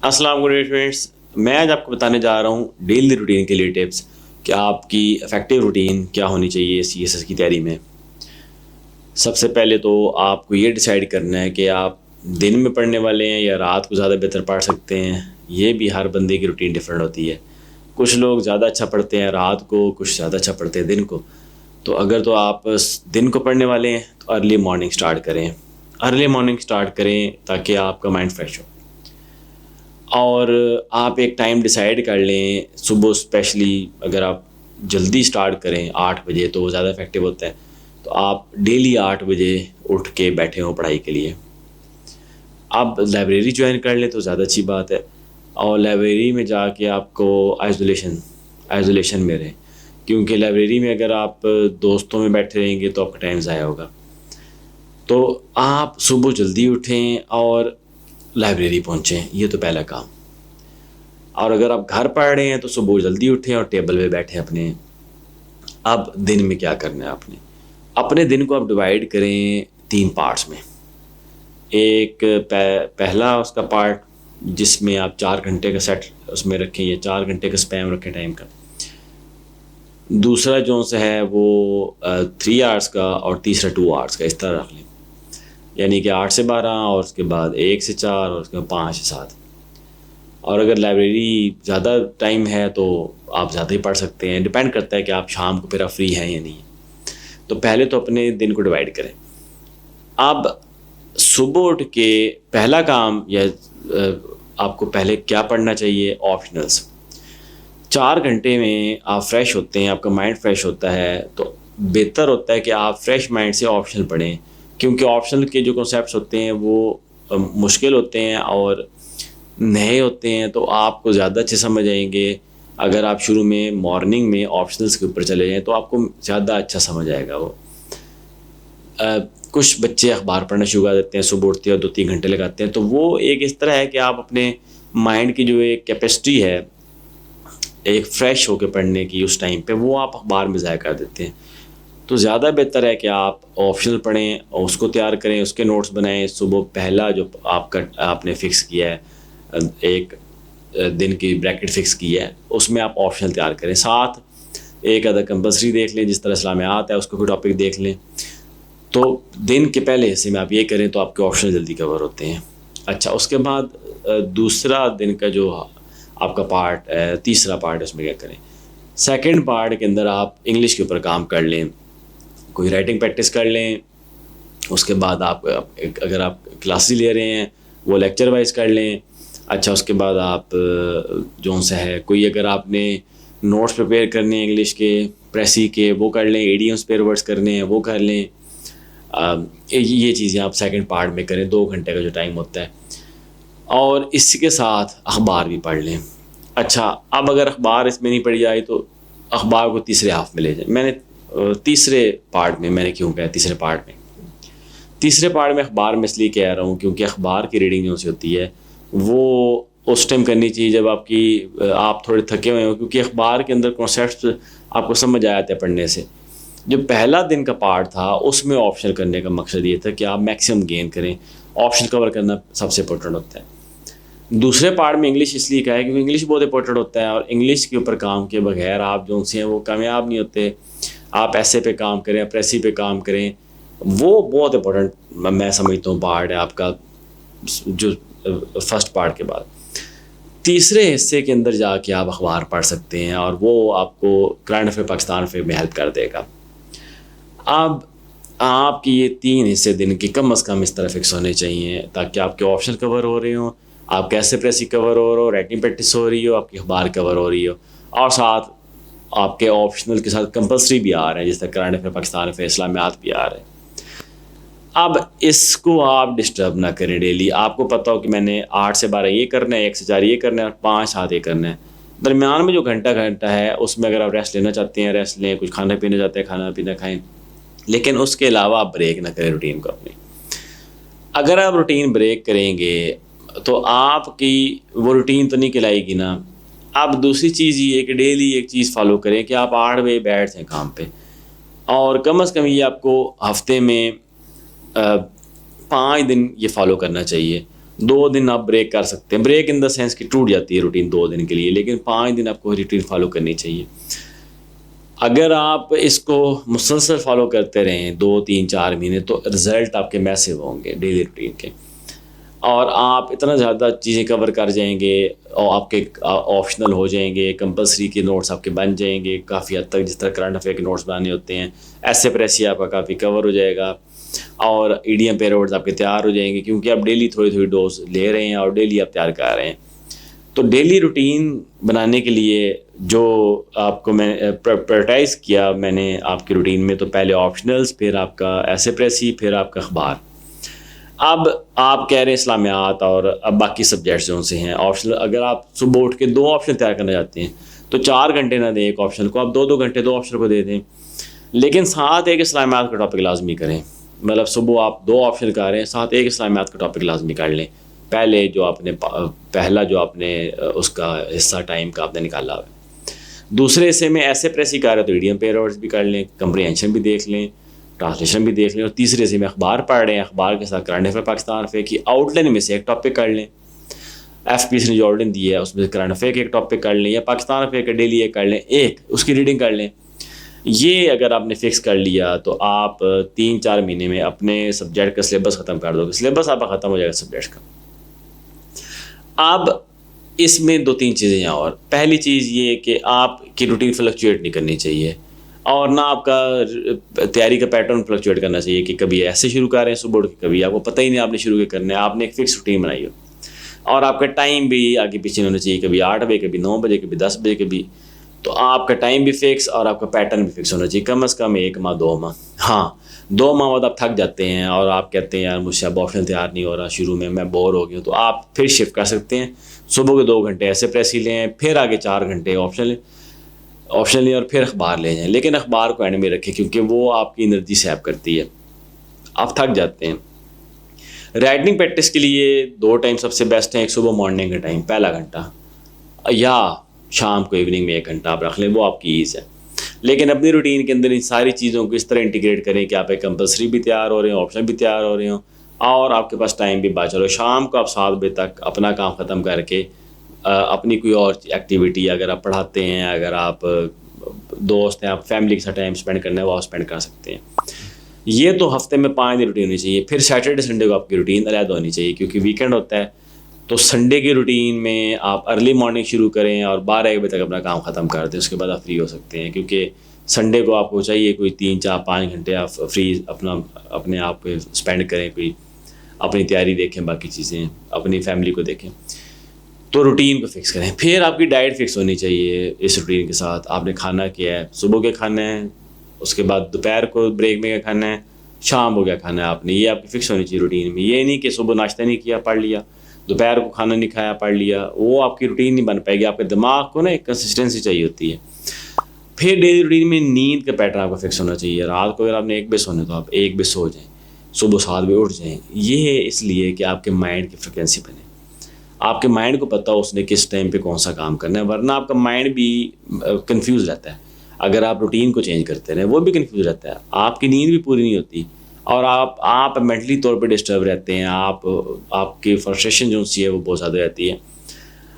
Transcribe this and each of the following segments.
السلام علیکم اسٹوڈنٹس، میں آج آپ کو بتانے جا رہا ہوں ڈیلی روٹین کے لیے ٹپس کہ آپ کی افیکٹو روٹین کیا ہونی چاہیے سی ایس ایس کی تیاری میں۔ سب سے پہلے تو آپ کو یہ ڈیسائیڈ کرنا ہے کہ آپ دن میں پڑھنے والے ہیں یا رات کو زیادہ بہتر پڑھ سکتے ہیں۔ یہ بھی ہر بندے کی روٹین ڈفرینٹ ہوتی ہے، کچھ لوگ زیادہ اچھا پڑھتے ہیں رات کو، کچھ زیادہ اچھا پڑھتے ہیں دن کو۔ تو اگر تو آپ دن کو پڑھنے والے ہیں تو ارلی مارننگ سٹارٹ کریں، ارلی مارننگ سٹارٹ کریں تاکہ آپ کا مائنڈ فریش ہو۔ اور آپ ایک ٹائم ڈیسائیڈ کر لیں صبح، اسپیشلی اگر آپ جلدی سٹارٹ کریں 8 بجے تو وہ زیادہ افیکٹو ہوتا ہے۔ تو آپ ڈیلی 8 بجے اٹھ کے بیٹھے ہوں پڑھائی کے لیے۔ آپ لائبریری جوائن کر لیں تو زیادہ اچھی بات ہے، اور لائبریری میں جا کے آپ کو آئسولیشن میں رہیں، کیونکہ لائبریری میں اگر آپ دوستوں میں بیٹھے رہیں گے تو آپ کا ٹائم ضائع ہوگا۔ تو آپ صبح جلدی اٹھیں اور لائبریری پہنچیں، یہ تو پہلا کام۔ اور اگر آپ گھر پڑھ رہے ہیں تو صبح جلدی اٹھیں اور ٹیبل پہ بیٹھیں اپنے۔ اب دن میں کیا کرنا ہے آپ نے، اپنے دن کو آپ ڈیوائیڈ کریں 3 پارٹس میں۔ ایک پہلا اس کا پارٹ جس میں آپ 4 گھنٹے کا سیٹ اس میں رکھیں یا 4 گھنٹے کا اسپیم رکھیں ٹائم کا۔ دوسرا جو سا ہے وہ 3 آورس کا، اور تیسرا 2 آورس کا، اس طرح رکھ لیں، یعنی کہ 8 سے 12 اور اس کے بعد 1 سے 4 اور اس کے بعد 5 سے 7۔ اور اگر لائبریری زیادہ ٹائم ہے تو آپ زیادہ ہی پڑھ سکتے ہیں، ڈپینڈ کرتا ہے کہ آپ شام کو پھر آپ فری ہیں یا نہیں۔ تو پہلے تو اپنے دن کو ڈیوائیڈ کریں۔ اب صبح اٹھ کے پہلا کام یا آپ کو پہلے کیا پڑھنا چاہیے، آپشنلس۔ 4 گھنٹے میں آپ فریش ہوتے ہیں، آپ کا مائنڈ فریش ہوتا ہے، تو بہتر ہوتا ہے کہ آپ فریش مائنڈ سے آپشنل پڑھیں، کیونکہ آپشنل کے جو کنسیپٹس ہوتے ہیں وہ مشکل ہوتے ہیں اور نئے ہوتے ہیں، تو آپ کو زیادہ اچھے سمجھ آئیں گے۔ اگر آپ شروع میں مارننگ میں آپشنلس کے اوپر چلے جائیں تو آپ کو زیادہ اچھا سمجھ آئے گا وہ۔ کچھ بچے اخبار پڑھنا شروع کر دیتے ہیں، صبح اٹھتے ہیں اور 2-3 گھنٹے لگاتے ہیں، تو وہ ایک اس طرح ہے کہ آپ اپنے مائنڈ کی جو ایک کیپیسٹی ہے ایک فریش ہو کے پڑھنے کی اس ٹائم پہ، وہ آپ اخبار میں ضائع کر دیتے ہیں۔ تو زیادہ بہتر ہے کہ آپ آپشنل پڑھیں اور اس کو تیار کریں، اس کے نوٹس بنائیں۔ صبح پہلا جو آپ نے فکس کیا ہے، ایک دن کی بریکٹ فکس کی ہے، اس میں آپ آپشنل تیار کریں، ساتھ ایک آدھا کمپلسری دیکھ لیں، جس طرح اسلامیات ہے اس کو کوئی ٹاپک دیکھ لیں۔ تو دن کے پہلے حصے میں آپ یہ کریں تو آپ کے آپشنل جلدی کور ہوتے ہیں۔ اچھا، اس کے بعد دوسرا دن کا جو آپ کا پارٹ ہے، تیسرا پارٹ، اس میں کیا کریں، سیکنڈ پارٹ کے اندر آپ انگلش کے اوپر کام کر لیں، کوئی رائٹنگ پریکٹس کر لیں۔ اس کے بعد آپ اگر آپ کلاسز لے رہے ہیں وہ لیکچر وائز کر لیں۔ اچھا، اس کے بعد آپ جو سا ہے کوئی اگر آپ نے نوٹس پریپیئر کرنے ہیں انگلش کے پریسی کے وہ کر لیں، ایڈیمس پہ ورڈس کرنے ہیں وہ کر لیں۔ یہ چیزیں آپ سیکنڈ پارٹ میں کریں، 2 گھنٹے کا جو ٹائم ہوتا ہے، اور اس کے ساتھ اخبار بھی پڑھ لیں۔ اچھا، اب اگر اخبار اس میں نہیں پڑھی جائے تو اخبار کو تیسرے ہاف میں لے جائیں۔ میں نے تیسرے پارٹ میں کیوں کہا تیسرے پارٹ میں اخبار میں اس لیے کہہ رہا ہوں کیونکہ اخبار کی ریڈنگ جو سی ہوتی ہے وہ اس ٹائم کرنی چاہیے جب آپ تھوڑے تھکے ہوئے ہوں، کیونکہ اخبار کے اندر کنسیپٹس آپ کو سمجھ آ جاتے ہیں پڑھنے سے۔ جو پہلا دن کا پارٹ تھا اس میں آپشنل کرنے کا مقصد یہ تھا کہ آپ میکسیمم گین کریں، آپشن کور کرنا سب سے امپورٹنٹ ہوتا ہے۔ دوسرے پارٹ میں انگلش اس لیے کہا ہے کیونکہ انگلش بہت امپورٹنٹ ہوتا ہے، اور انگلش کے اوپر کام کے بغیر آپ جو سے ہیں وہ کامیاب نہیں ہوتے۔ آپ ایسے پہ کام کریں، پریسی پہ کام کریں، وہ بہت امپورٹنٹ میں سمجھتا ہوں پارٹ ہے آپ کا جو فرسٹ پارٹ کے بعد۔ تیسرے حصے کے اندر جا کے آپ اخبار پڑھ سکتے ہیں، اور وہ آپ کو کرنٹ افیئر پاکستان افیئر میں ہیلپ کر دے گا۔ اب آپ کی یہ 3 حصے دن کی کم از کم اس طرح فکس ہونے چاہیے تاکہ آپ کے آپشن کور ہو رہے ہوں، آپ کیسے پریسی کور ہو رہے ہو، رائٹنگ پریکٹس ہو رہی ہو، آپ کی اخبار کور ہو رہی ہو، اور ساتھ آپ کے آپشنل کے ساتھ کمپلسری بھی آ رہے ہیں، جس طرح کرنٹ افیئر پاکستان افیئر، اسلامیات بھی آ رہے ہیں۔ اب اس کو آپ ڈسٹرب نہ کریں ڈیلی۔ آپ کو پتہ ہو کہ میں نے 8 سے 12 یہ کرنا ہے، 1 سے 4 یہ کرنا ہے، اور 5-7 یہ کرنا ہے۔ درمیان میں جو گھنٹہ ہے اس میں اگر آپ ریسٹ لینا چاہتے ہیں ریسٹ لیں، کچھ کھانا پینا چاہتے ہیں کھانا پینا کھائیں، لیکن اس کے علاوہ آپ بریک نہ کریں روٹین کو اپنی۔ اگر آپ روٹین بریک کریں گے تو آپ کی وہ روٹین تو نہیں کہلائے گی نا۔ اب دوسری چیز یہ ہے کہ ڈیلی ایک چیز فالو کریں کہ آپ 8 بجے بیٹھ جائیں کام پہ، اور کم از کم یہ آپ کو ہفتے میں 5 دن یہ فالو کرنا چاہیے۔ 2 دن آپ بریک کر سکتے ہیں, بریک ان دا سینس کہ ٹوٹ جاتی ہے روٹین 2 دن کے لیے, لیکن 5 دن آپ کو روٹین فالو کرنی چاہیے. اگر آپ اس کو مسلسل فالو کرتے رہیں 2 3 4 مہینے, تو رزلٹ آپ کے میسو ہوں گے ڈیلی روٹین کے, اور آپ اتنا زیادہ چیزیں کور کر جائیں گے, اور آپ کے آپشنل ہو جائیں گے, کمپلسری کے نوٹس آپ کے بن جائیں گے کافی حد تک, جس طرح کرنٹ افیئر کے نوٹس بنانے ہوتے ہیں, ایسے پریسی آپ کا کافی کور ہو جائے گا, اور ایڈیم پیروڈز آپ کے تیار ہو جائیں گے, کیونکہ آپ ڈیلی تھوڑی تھوڑی ڈوز لے رہے ہیں اور ڈیلی آپ تیار کر رہے ہیں. تو ڈیلی روٹین بنانے کے لیے جو آپ کو میں پرائرٹائز کیا میں نے آپ کی روٹین میں, تو پہلے آپشنلز, پھر آپ کا ایسے پریسی, پھر آپ کا اخبار. اب آپ کہہ رہے ہیں اسلامیات اور اب باقی سبجیکٹس جو سے ہیں آپشنل, اگر آپ صبح اٹھ کے 2 آپشن تیار کرنا چاہتے ہیں تو 4 گھنٹے نہ دیں ایک آپشن کو, آپ 2 گھنٹے 2 آپشن کو دے دیں, لیکن ساتھ ایک اسلامیات کا ٹاپک لازمی کریں. مطلب صبح آپ 2 آپشن کر رہے ہیں, ساتھ ایک اسلامیات کا ٹاپک لازمی کر لیں, پہلے جو آپ نے پہلا جو آپ نے اس کا حصہ ٹائم کا آپ نے نکالا ہے. دوسرے حصے میں ایسے پریسی کر رہے ہیں تو ایڈیم پیروڈز بھی کر لیں, کمپریہنشن بھی دیکھ لیں, ٹرانسلیشن بھی دیکھ لیں, اور تیسرے سے میں اخبار پڑھ رہے ہیں, اخبار کے ساتھ کرنٹ افیئر پاکستان افیئر کی آؤٹ لائن میں سے ایک ٹاپک کر لیں, ایف پی سی نے جو آؤٹ لائن دی ہے اس میں سے کرنٹ افیئر کے ایک ٹاپک کر لیں, یا پاکستان افیئر کا ڈیلی ایک کر لیں, ایک اس کی ریڈنگ کر لیں. یہ اگر آپ نے فکس کر لیا تو آپ 3-4 مہینے میں اپنے سبجیکٹ کا سلیبس ختم کر دو گے, سلیبس آپ کا ختم ہو جائے گا سبجیکٹ کا. اب اس میں 2-3 چیزیں ہیں, اور پہلی چیز یہ کہ آپ کی روٹین فلکچویٹ نہیں کرنی چاہیے, اور نہ آپ کا تیاری کا پیٹرن فلکچویٹ کرنا چاہیے کہ کبھی ایسے شروع کر رہے ہیں صبح اٹھ کے, کبھی آپ کو پتہ ہی نہیں آپ نے شروع کرنا ہے, آپ نے ایک فکس روٹین بنائی ہو, اور آپ کا ٹائم بھی آگے پیچھے ہونا چاہیے, کبھی 8 بجے, کبھی 9 بجے, کبھی 10 بجے, کبھی, تو آپ کا ٹائم بھی فکس اور آپ کا پیٹرن بھی فکس ہونا چاہیے, کم از کم 1 ماہ 2 ماہ. ہاں 2 ماہ بعد آپ تھک جاتے ہیں اور آپ کہتے ہیں یار مجھ سے اب آپشن تیار نہیں ہو رہا, شروع میں بور ہو گیا ہوں, تو آپ پھر شفٹ کر سکتے ہیں, صبح کے 2 گھنٹے ایسے پریسی لیں, پھر آگے 4 گھنٹے آپشن لیں, اور پھر اخبار لے جائیں, لیکن اخبار کو اینڈ میں رکھیں کیونکہ وہ آپ کی انرجی سیو کرتی ہے, آپ تھک جاتے ہیں. رائٹنگ پریکٹس کے لیے 2 ٹائم سب سے بیسٹ ہیں, ایک صبح مارننگ کا ٹائم پہلا گھنٹہ, یا شام کو ایوننگ میں 1 گھنٹہ آپ رکھ لیں, وہ آپ کی ایز ہے. لیکن اپنی روٹین کے اندر ان ساری چیزوں کو اس طرح انٹیگریٹ کریں کہ آپ ایک کمپلسری بھی تیار ہو رہے ہوں, آپشن بھی تیار ہو رہے ہوں, اور آپ کے پاس ٹائم بھی بچ رہا ہو. شام کو آپ 7 بجے تک اپنا کام ختم کر کے اپنی کوئی اور ایکٹیویٹی, اگر آپ پڑھاتے ہیں, اگر آپ دوست ہیں, آپ فیملی کے ساتھ ٹائم اسپینڈ کرنا ہے وہ آپ اسپینڈ کر سکتے ہیں. یہ تو ہفتے میں 5 دن روٹین ہونی چاہیے. پھر سیٹرڈے سنڈے کو آپ کی روٹین علیحدہ ہونی چاہیے, کیونکہ ویکینڈ ہوتا ہے, تو سنڈے کی روٹین میں آپ ارلی مارننگ شروع کریں اور 12-1 بجے تک اپنا کام ختم کر دیں, اس کے بعد آپ فری ہو سکتے ہیں, کیونکہ سنڈے کو آپ کو چاہیے کوئی 3-4-5 گھنٹے آپ فری اپنے آپ کو اسپینڈ کریں, کوئی اپنی تیاری دیکھیں, باقی چیزیں اپنی فیملی کو دیکھیں. تو روٹین کو فکس کریں. پھر آپ کی ڈائٹ فکس ہونی چاہیے اس روٹین کے ساتھ. آپ نے کھانا کیا ہے, صبح کے کھانا ہے, اس کے بعد دوپہر کو بریک میں کیا کھانا ہے, شام کو کیا کھانا ہے آپ نے, یہ آپ کی فکس ہونی چاہیے روٹین میں. یہ نہیں کہ صبح ناشتہ نہیں کیا پڑھ لیا, دوپہر کو کھانا نہیں کھایا پڑھ لیا, وہ آپ کی روٹین نہیں بن پائے گی. آپ کے دماغ کو نا ایک کنسسٹنسی چاہیے ہوتی ہے. پھر ڈیلی روٹین میں نیند کا پیٹرن آپ کو فکس ہونا چاہیے. رات کو اگر آپ نے 1 بجے سونا تو آپ 1 بجے سو جائیں, صبح 7 بجے اٹھ جائیں. یہ اس لیے کہ آپ کے مائنڈ کی فریکوینسی بنے, آپ کے مائنڈ کو پتہ ہو اس نے کس ٹائم پہ کون سا کام کرنا ہے, ورنہ آپ کا مائنڈ بھی کنفیوز رہتا ہے. اگر آپ روٹین کو چینج کرتے رہیں وہ بھی کنفیوز رہتا ہے, آپ کی نیند بھی پوری نہیں ہوتی, اور آپ مینٹلی طور پہ ڈسٹرب رہتے ہیں, آپ کی فرسٹریشن جو سی ہے وہ بہت زیادہ رہتی ہے.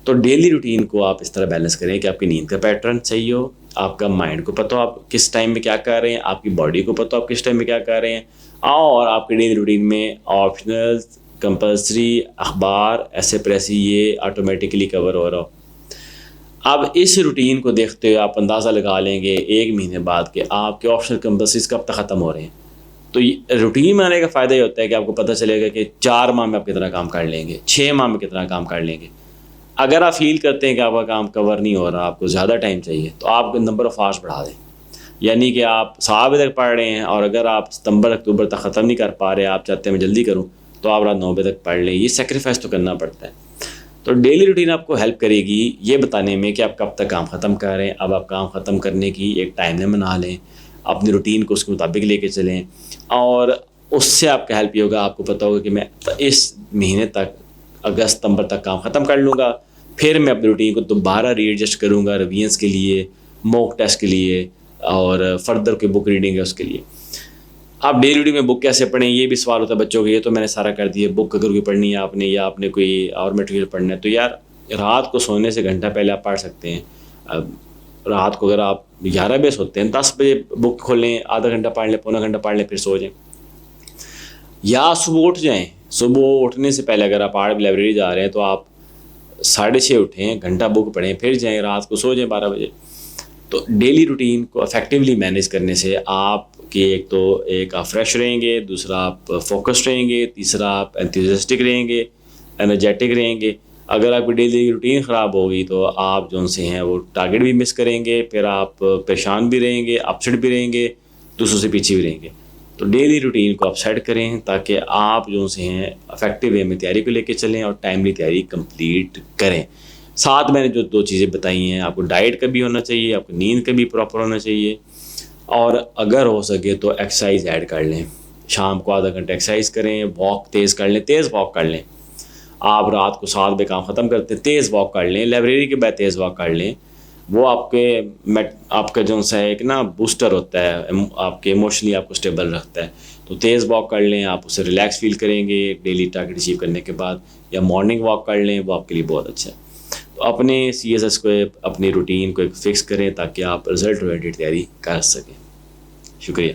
تو ڈیلی روٹین کو آپ اس طرح بیلنس کریں کہ آپ کی نیند کا پیٹرن صحیح ہو, آپ کا مائنڈ کو پتہ ہو آپ کس ٹائم میں کیا کر رہے ہیں, آپ کی باڈی کو پتہ ہو آپ کس ٹائم میں کیا کر رہے ہیں, اور آپ کی ڈیلی روٹین میں آپشنل, کمپلسری, اخبار, ایسے پریسی یہ آٹومیٹکلی کور ہو رہا ہو. اب اس روٹین کو دیکھتے ہوئے آپ اندازہ لگا لیں گے 1 مہینے بعد کہ آپ کے آپشنل کمپلسریز کب تک ختم ہو رہے ہیں. تو روٹین میں آنے کا فائدہ یہ ہوتا ہے کہ آپ کو پتہ چلے گا کہ 4 ماہ میں آپ کتنا کام کر لیں گے, 6 ماہ میں کتنا کام کر لیں گے. اگر آپ فیل کرتے ہیں کہ آپ کا کام کور نہیں ہو رہا, آپ کو زیادہ ٹائم چاہیے, تو آپ نمبر آف آورس بڑھا دیں. یعنی کہ آپ 7 بجے تک پڑھ رہے ہیں, اور اگر آپ ستمبر اکتوبر تک ختم نہیں کر پا رہے, آپ چاہتے ہیں میں جلدی کروں, تو آپ رات 9 بجے تک پڑھ لیں. یہ سیکریفائس تو کرنا پڑتا ہے. تو ڈیلی روٹین آپ کو ہیلپ کرے گی یہ بتانے میں کہ آپ کب تک کام ختم کر رہے ہیں. اب آپ کام ختم کرنے کی ایک ٹائم لائن بنا لیں, اپنی روٹین کو اس کے مطابق لے کے چلیں, اور اس سے آپ کا ہیلپ یہ ہوگا. آپ کو پتہ ہوگا کہ میں اس مہینے تک, اگست ستمبر تک کام ختم کر لوں گا, پھر میں اپنی روٹین کو دوبارہ ری ایڈجسٹ کروں گا ریویژنس کے لیے, موک ٹیسٹ کے لیے, اور فردر کوئی بک ریڈنگ ہے اس کے لیے. آپ ڈیلی روٹین میں بک کیسے پڑھیں, یہ بھی سوال ہوتا ہے بچوں کے. یہ تو میں نے سارا کر دیا, بک اگر کوئی پڑھنی ہے آپ نے, یا آپ نے کوئی اور مٹیریل پڑھنا ہے, تو یار رات کو سونے سے گھنٹہ پہلے آپ پڑھ سکتے ہیں. رات کو اگر آپ 11 بجے سوتے ہیں, 10 بجے بک کھولیں, آدھا گھنٹہ پڑھ لیں, پونا گھنٹہ پڑھ لیں, پھر سو جائیں. یا صبح اٹھ جائیں, صبح اٹھنے سے پہلے اگر آپ 8 بجے لائبریری جا رہے ہیں تو آپ 6:30 اٹھیں, گھنٹہ بک پڑھیں, پھر جائیں, رات کو سو جائیں 12 بجے. تو ڈیلی روٹین کو افیکٹولی مینیج کرنے سے آپ کی ایک آپ فریش رہیں گے, دوسرا آپ فوکسڈ رہیں گے, تیسرا آپ انتھوزیاسٹک رہیں گے, انرجیٹک رہیں گے. اگر آپ کی ڈیلی روٹین خراب ہوگی تو آپ جو سے ہیں وہ ٹارگیٹ بھی مس کریں گے, پھر آپ پریشان بھی رہیں گے, اپسیٹ بھی رہیں گے, دوسروں سے پیچھے بھی رہیں گے. تو ڈیلی روٹین کو آپ سیٹ کریں تاکہ آپ جو سے ہیں افیکٹو وے میں تیاری کو لے کے چلیں اور ٹائملی تیاری کمپلیٹ کریں. ساتھ میں نے جو 2 چیزیں بتائی ہیں, آپ کو ڈائٹ کا بھی ہونا چاہیے, آپ کو نیند کا بھی پراپر ہونا چاہیے, اور اگر ہو سکے تو ایکسرسائز ایڈ کر لیں. شام کو آدھا گھنٹہ ایکسرسائز کریں, واک تیز کر لیں, تیز واک کر لیں. آپ رات کو 7 بجے کام ختم کرتے ہیں, تیز واک کر لیں, لائبریری کے بعد تیز واک کر لیں. وہ آپ کا جو سا ایک نا بوسٹر ہوتا ہے, آپ کے ایموشنلی آپ کو اسٹیبل رکھتا ہے. تو تیز واک کر لیں, آپ اسے ریلیکس فیل کریں گے ڈیلی ٹارگیٹ اچیو کرنے کے بعد. یا مارننگ واک کر لیں, وہ آپ کے لیے بہت اچھا ہے. تو اپنے CSS کو, اپنی روٹین کو ایک فکس کریں تاکہ آپ رزلٹ اورینٹیڈ تیاری کر سکیں. شکریہ.